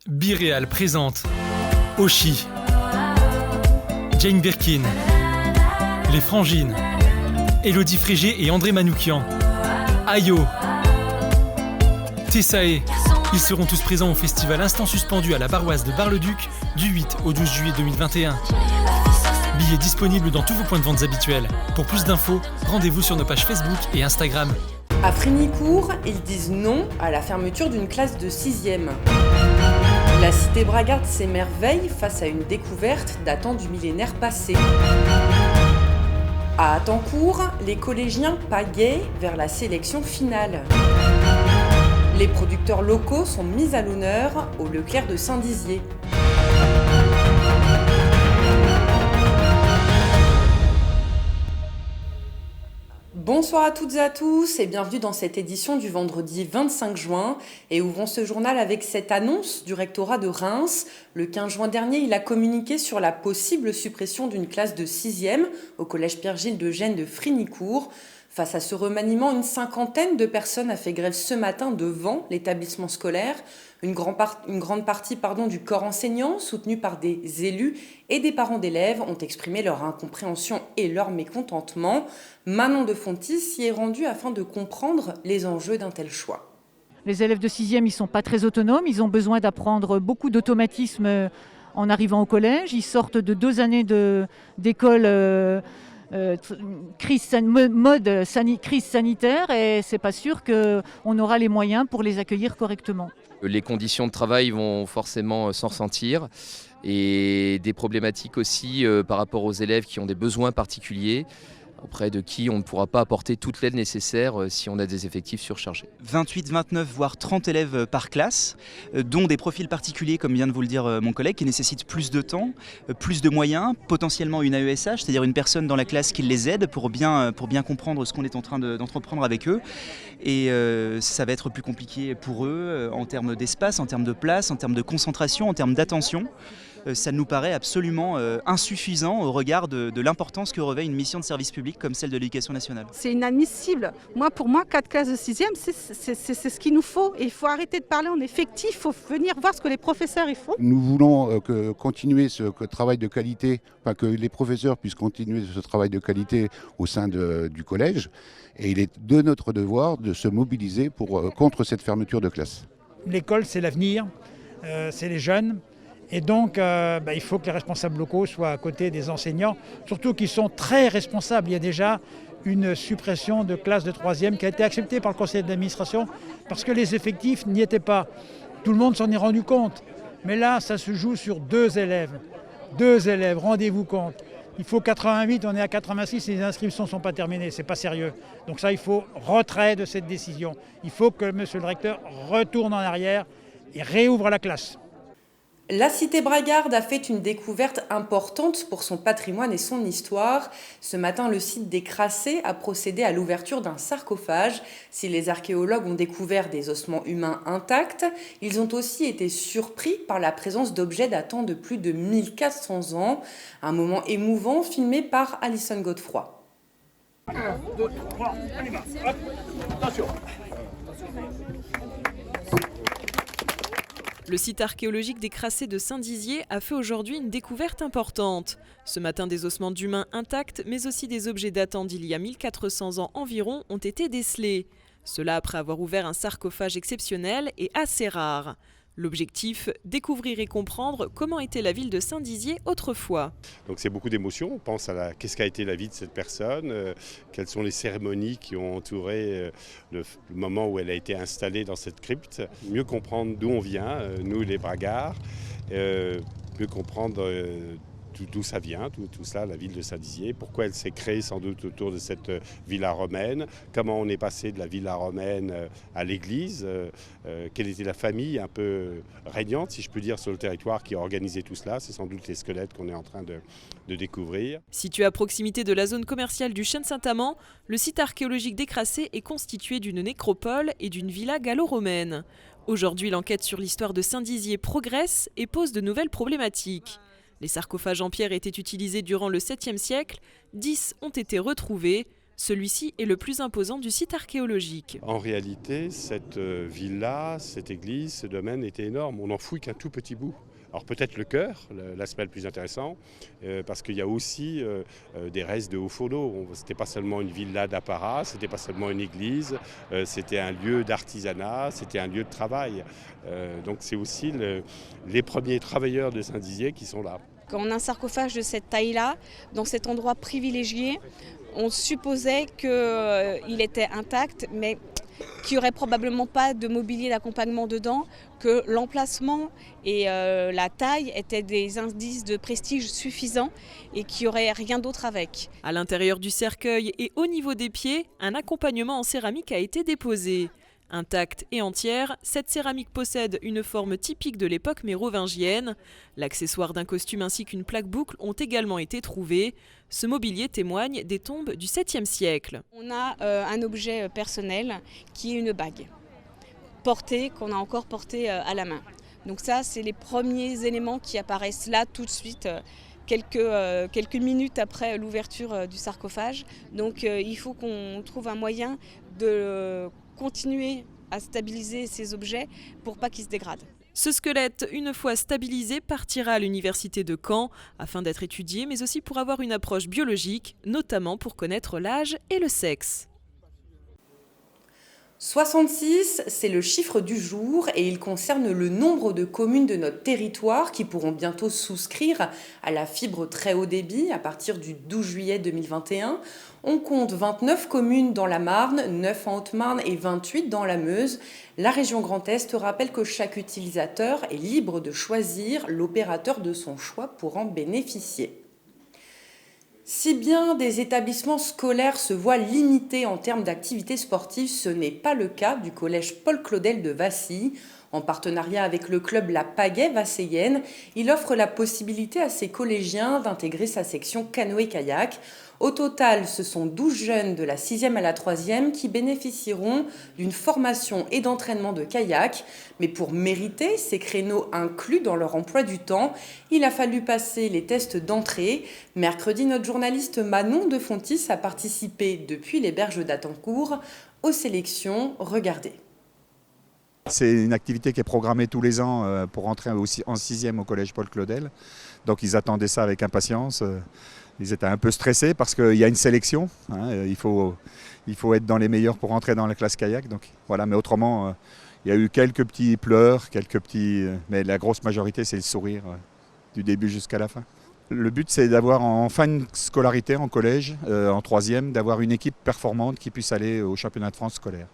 Bireal présente Oshi, Jane Birkin, Les Frangines, Élodie Frégé et André Manoukian, Ayo, Tessae. Ils seront tous présents au festival Instant Suspendu à la Barroise de Bar-le-Duc du 8 au 12 juillet 2021. Billets disponibles dans tous vos points de vente habituels. Pour plus d'infos, rendez-vous sur nos pages Facebook et Instagram. À Frignicourt, ils disent non à la fermeture d'une classe de 6e. La cité bragarde s'émerveille face à une découverte datant du millénaire passé. À Hattencourt, les collégiens pagaient vers la sélection finale. Les producteurs locaux sont mis à l'honneur au Leclerc de Saint-Dizier. Bonsoir à toutes et à tous et bienvenue dans cette édition du vendredi 25 juin et ouvrons ce journal avec cette annonce du rectorat de Reims. Le 15 juin dernier, il a communiqué sur la possible suppression d'une classe de 6e au collège Pierre-Gilles de Gênes de Frignicourt. Face à ce remaniement, une cinquantaine de personnes a fait grève ce matin devant l'établissement scolaire. Une grande partie du corps enseignant, soutenu par des élus et des parents d'élèves, ont exprimé leur incompréhension et leur mécontentement. Manon de Fontis s'y est rendue afin de comprendre les enjeux d'un tel choix. Les élèves de 6e, ils ne sont pas très autonomes. Ils ont besoin d'apprendre beaucoup d'automatisme en arrivant au collège. Ils sortent de 2 années d'école crise sanitaire et c'est pas sûr qu'on aura les moyens pour les accueillir correctement. Les conditions de travail vont forcément s'en ressentir et des problématiques aussi par rapport aux élèves qui ont des besoins particuliers, auprès de qui on ne pourra pas apporter toute l'aide nécessaire si on a des effectifs surchargés. 28, 29, voire 30 élèves par classe, dont des profils particuliers, comme vient de vous le dire mon collègue, qui nécessitent plus de temps, plus de moyens, potentiellement une AESH, c'est-à-dire une personne dans la classe qui les aide pour bien comprendre ce qu'on est en train d'entreprendre avec eux. Et ça va être plus compliqué pour eux en termes d'espace, en termes de place, en termes de concentration, en termes d'attention. Ça nous paraît absolument insuffisant au regard de l'importance que revêt une mission de service public comme celle de l'éducation nationale. C'est inadmissible. Pour moi, 4 classes de 6e, c'est ce qu'il nous faut. Et il faut arrêter de parler en effectif, il faut venir voir ce que les professeurs y font. Nous voulons continuer ce travail de qualité, que les professeurs puissent continuer ce travail de qualité au sein du collège. Et il est de notre devoir de se mobiliser contre cette fermeture de classe. L'école, c'est l'avenir, c'est les jeunes. Et donc, il faut que les responsables locaux soient à côté des enseignants, surtout qu'ils sont très responsables. Il y a déjà une suppression de classe de 3e qui a été acceptée par le conseil d'administration parce que les effectifs n'y étaient pas. Tout le monde s'en est rendu compte. Mais là, ça se joue sur 2 élèves. 2 élèves, rendez-vous compte. Il faut 88, on est à 86 et les inscriptions ne sont pas terminées. C'est pas sérieux. Donc ça, il faut retrait de cette décision. Il faut que monsieur le recteur retourne en arrière et réouvre la classe. La cité bragarde a fait une découverte importante pour son patrimoine et son histoire. Ce matin, le site des Crassés a procédé à l'ouverture d'un sarcophage. Si les archéologues ont découvert des ossements humains intacts, ils ont aussi été surpris par la présence d'objets datant de plus de 1400 ans. Un moment émouvant filmé par Alison Godefroy. 1, 2, 3, on y va. Hop, attention. Le site archéologique des Crassés de Saint-Dizier a fait aujourd'hui une découverte importante. Ce matin, des ossements d'humains intacts, mais aussi des objets datant d'il y a 1400 ans environ ont été décelés. Cela après avoir ouvert un sarcophage exceptionnel et assez rare. L'objectif, découvrir et comprendre comment était la ville de Saint-Dizier autrefois. Donc c'est beaucoup d'émotions, on pense à qu'est-ce qu'a été la vie de cette personne, quelles sont les cérémonies qui ont entouré le moment où elle a été installée dans cette crypte. Mieux comprendre d'où on vient, nous les Bragards, mieux comprendre d'où ça vient, tout ça, la ville de Saint-Dizier, pourquoi elle s'est créée sans doute autour de cette villa romaine, comment on est passé de la villa romaine à l'église, quelle était la famille un peu régnante, si je peux dire, sur le territoire qui a organisé tout cela. C'est sans doute les squelettes qu'on est en train de découvrir. Situé à proximité de la zone commerciale du Chêne Saint-Amand, le site archéologique des Crassés est constitué d'une nécropole et d'une villa gallo-romaine. Aujourd'hui, l'enquête sur l'histoire de Saint-Dizier progresse et pose de nouvelles problématiques. Les sarcophages en pierre étaient utilisés durant le 7e siècle, 10 ont été retrouvés. Celui-ci est le plus imposant du site archéologique. En réalité, cette villa, cette église, ce domaine était énorme. On n'en fouille qu'un tout petit bout. Alors peut-être le chœur, l'aspect le plus intéressant, parce qu'il y a aussi des restes de hauts fourneaux. Ce n'était pas seulement une villa d'apparat, ce n'était pas seulement une église, c'était un lieu d'artisanat, c'était un lieu de travail. Donc c'est aussi les premiers travailleurs de Saint-Dizier qui sont là. Quand on a un sarcophage de cette taille-là, dans cet endroit privilégié, on supposait qu'il était intact, mais qu'il n'y aurait probablement pas de mobilier d'accompagnement dedans, que l'emplacement et la taille étaient des indices de prestige suffisants et qu'il n'y aurait rien d'autre avec. À l'intérieur du cercueil et au niveau des pieds, un accompagnement en céramique a été déposé. Intacte et entière, cette céramique possède une forme typique de l'époque mérovingienne. L'accessoire d'un costume ainsi qu'une plaque boucle ont également été trouvés. Ce mobilier témoigne des tombes du 7e siècle. On a un objet personnel qui est une bague qu'on a encore portée à la main. Donc ça, c'est les premiers éléments qui apparaissent là tout de suite, quelques minutes après l'ouverture du sarcophage. Donc il faut qu'on trouve un moyen de continuer à stabiliser ces objets pour pas qu'ils se dégradent. Ce squelette, une fois stabilisé, partira à l'université de Caen afin d'être étudié, mais aussi pour avoir une approche biologique, notamment pour connaître l'âge et le sexe. 66, c'est le chiffre du jour et il concerne le nombre de communes de notre territoire qui pourront bientôt souscrire à la fibre très haut débit à partir du 12 juillet 2021. On compte 29 communes dans la Marne, 9 en Haute-Marne et 28 dans la Meuse. La région Grand Est rappelle que chaque utilisateur est libre de choisir l'opérateur de son choix pour en bénéficier. Si bien des établissements scolaires se voient limités en termes d'activités sportives, ce n'est pas le cas du collège Paul Claudel de Vassy. En partenariat avec le club La Pagaie Vasséienne, il offre la possibilité à ses collégiens d'intégrer sa section canoë-kayak. Au total, ce sont 12 jeunes de la 6e à la 3e qui bénéficieront d'une formation et d'entraînement de kayak. Mais pour mériter ces créneaux inclus dans leur emploi du temps, il a fallu passer les tests d'entrée. Mercredi, notre journaliste Manon de Fontis a participé depuis les berges d'Atancourt aux sélections. Regardez. C'est une activité qui est programmée tous les ans pour entrer aussi en 6e au collège Paul Claudel. Donc ils attendaient ça avec impatience. Ils étaient un peu stressés parce qu'il y a une sélection. Il faut être dans les meilleurs pour entrer dans la classe kayak. Donc, voilà. Mais autrement, il y a eu quelques petits pleurs, mais la grosse majorité, c'est le sourire du début jusqu'à la fin. Le but, c'est d'avoir en fin de scolarité, en collège, en 3e, d'avoir une équipe performante qui puisse aller au championnat de France scolaire.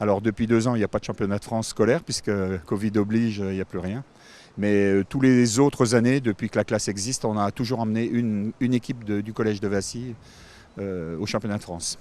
Alors depuis 2 ans, il n'y a pas de championnat de France scolaire puisque Covid oblige, il n'y a plus rien. Mais tous les autres années, depuis que la classe existe, on a toujours emmené une équipe du collège de Vassy au championnat de France.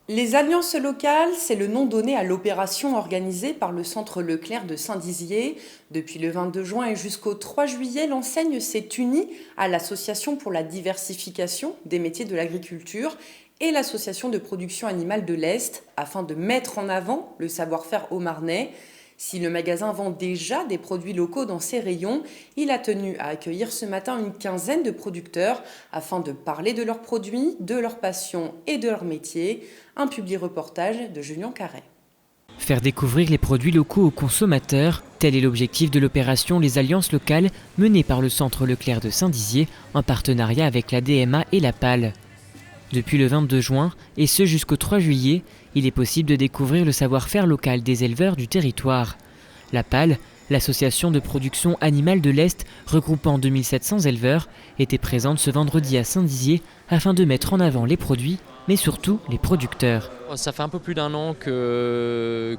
Les Alliances locales, c'est le nom donné à l'opération organisée par le Centre Leclerc de Saint-Dizier. Depuis le 22 juin et jusqu'au 3 juillet, l'enseigne s'est unie à l'Association pour la diversification des métiers de l'agriculture et l'Association de production animale de l'Est afin de mettre en avant le savoir-faire haut-marnais. Si le magasin vend déjà des produits locaux dans ses rayons, il a tenu à accueillir ce matin une quinzaine de producteurs afin de parler de leurs produits, de leur passion et de leur métier. Un publi-reportage de Julien Carré. Faire découvrir les produits locaux aux consommateurs, tel est l'objectif de l'opération Les Alliances locales menée par le Centre Leclerc de Saint-Dizier en partenariat avec la DMA et la PAL. Depuis le 22 juin, et ce jusqu'au 3 juillet, il est possible de découvrir le savoir-faire local des éleveurs du territoire. La PAL, l'association de production animale de l'Est, regroupant 2700 éleveurs, était présente ce vendredi à Saint-Dizier afin de mettre en avant les produits, mais surtout les producteurs. Ça fait un peu plus d'1 an que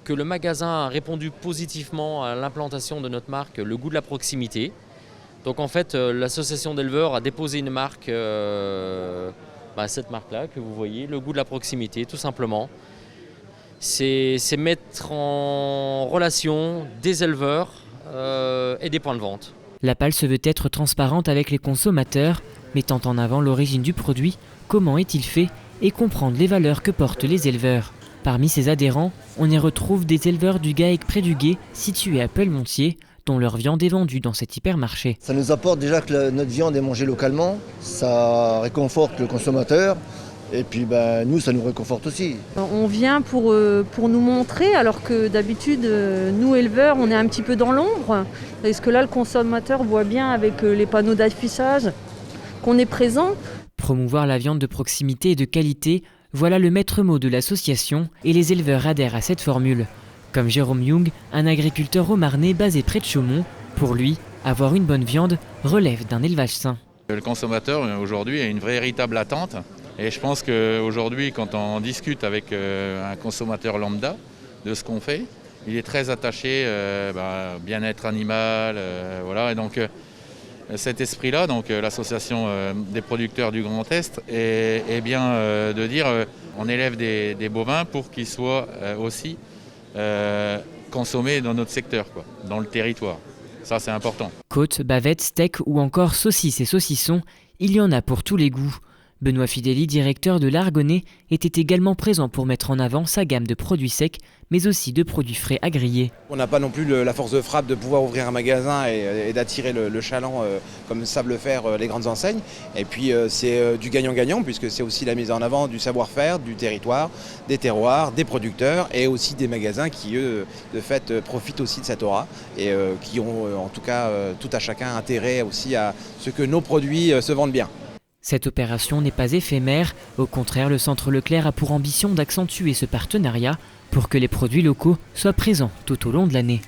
le magasin a répondu positivement à l'implantation de notre marque Le Goût de la Proximité. Donc en fait, l'association d'éleveurs a déposé une marque, cette marque-là que vous voyez, Le Goût de la Proximité, tout simplement. C'est mettre en relation des éleveurs et des points de vente. La PAL se veut être transparente avec les consommateurs, mettant en avant l'origine du produit, comment est-il fait et comprendre les valeurs que portent les éleveurs. Parmi ses adhérents, on y retrouve des éleveurs du GAEC près du Gué, situé à Pelmontier, dont leur viande est vendue dans cet hypermarché. Ça nous apporte déjà que notre viande est mangée localement, ça réconforte le consommateur Et puis nous, ça nous réconforte aussi. On vient pour nous montrer, alors que d'habitude, nous éleveurs, on est un petit peu dans l'ombre. Est-ce que là, le consommateur voit bien avec les panneaux d'affichage qu'on est présent? Promouvoir la viande de proximité et de qualité, voilà le maître mot de l'association et les éleveurs adhèrent à cette formule. Comme Jérôme Young, un agriculteur au Marnais basé près de Chaumont, pour lui, avoir une bonne viande relève d'un élevage sain. Le consommateur aujourd'hui a une véritable attente et je pense qu'aujourd'hui quand on discute avec un consommateur lambda de ce qu'on fait, il est très attaché bien-être animal, voilà. Et donc cet esprit-là, donc l'association des producteurs du Grand Est est bien de dire on élève des bovins pour qu'ils soient aussi consommés dans notre secteur, dans le territoire. Ça, c'est important. Côtes, bavettes, steaks ou encore saucisses et saucissons, il y en a pour tous les goûts. Benoît Fideli, directeur de l'Argonnet, était également présent pour mettre en avant sa gamme de produits secs, mais aussi de produits frais à griller. On n'a pas non plus la force de frappe de pouvoir ouvrir un magasin et d'attirer le chaland comme savent le faire les grandes enseignes. Et puis c'est du gagnant-gagnant puisque c'est aussi la mise en avant du savoir-faire, du territoire, des terroirs, des producteurs et aussi des magasins qui, eux, de fait, profitent aussi de cette aura et qui ont en tout cas tout à chacun intérêt aussi à ce que nos produits se vendent bien. Cette opération n'est pas éphémère, au contraire le Centre Leclerc a pour ambition d'accentuer ce partenariat pour que les produits locaux soient présents tout au long de l'année.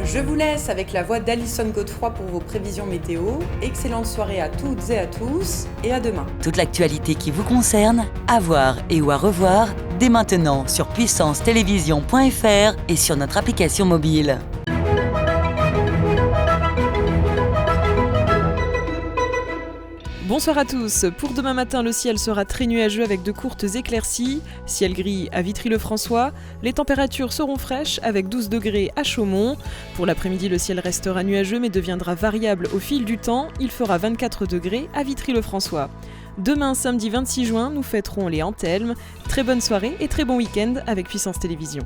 Je vous laisse avec la voix d'Alison Godefroy pour vos prévisions météo. Excellente soirée à toutes et à tous et à demain. Toute l'actualité qui vous concerne, à voir et ou à revoir dès maintenant sur puissancetélévision.fr et sur notre application mobile. Bonsoir à tous. Pour demain matin, le ciel sera très nuageux avec de courtes éclaircies. Ciel gris à Vitry-le-François. Les températures seront fraîches avec 12 degrés à Chaumont. Pour l'après-midi, le ciel restera nuageux mais deviendra variable au fil du temps. Il fera 24 degrés à Vitry-le-François. Demain, samedi 26 juin, nous fêterons les Anthelmes. Très bonne soirée et très bon week-end avec Puissance Télévision.